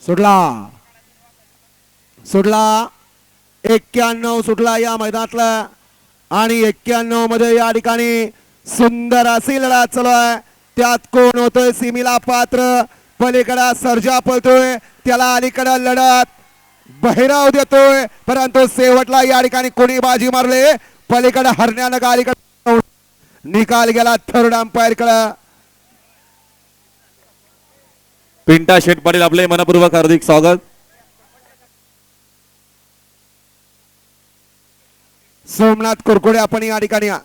सुटला सुटला 91 सुटला या मैदानातला आणि 91 मध्ये या ठिकाणी सुंदर अशी लढत चालू आहे. त्यात कोण होतोय सीमेला पात्र, पलीकडे सर्जा पळतोय, त्याला अलीकडे लढत बहिराव देतोय, परंतु शेवटला या ठिकाणी कोणी बाजी मारले, पलीकडे हरण्यानं का अलीकडे निकाल गेला थर्ड अंपायर कडे. पिंटा शेट पाटील आपले मनपूर्वक हार्दिक स्वागत. सोमनाथ कुरकुडे आपण या ठिकाणी या.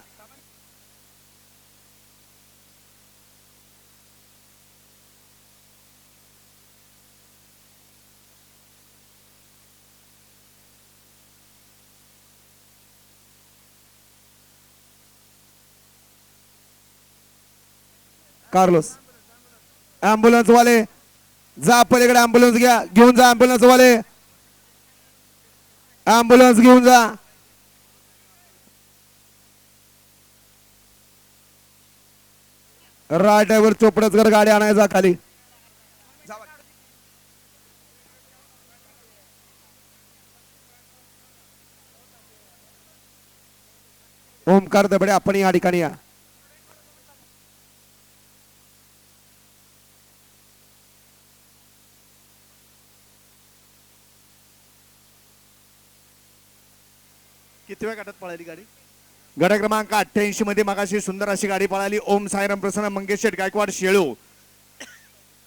कार्लोस ॲम्ब्युलन्स वाले जा पलीकडे, ॲम्ब्युलन्स घ्या, घेऊन जा ॲम्ब्युलन्स वाले, ॲम्ब्युलन्स घेऊन जा. राय ड्रायव्हर चोपडसकर गाडी आणायचा खाली. ओमकार दबडे आपण या ठिकाणी या. कितव्या गटात पळाली गाडी? गट क्रमांक 88 मध्ये मगाशी सुंदर अशी गाडी पळाली. ओम साईराम प्रसन्न मंगेश शेठ गायकवाड शेळू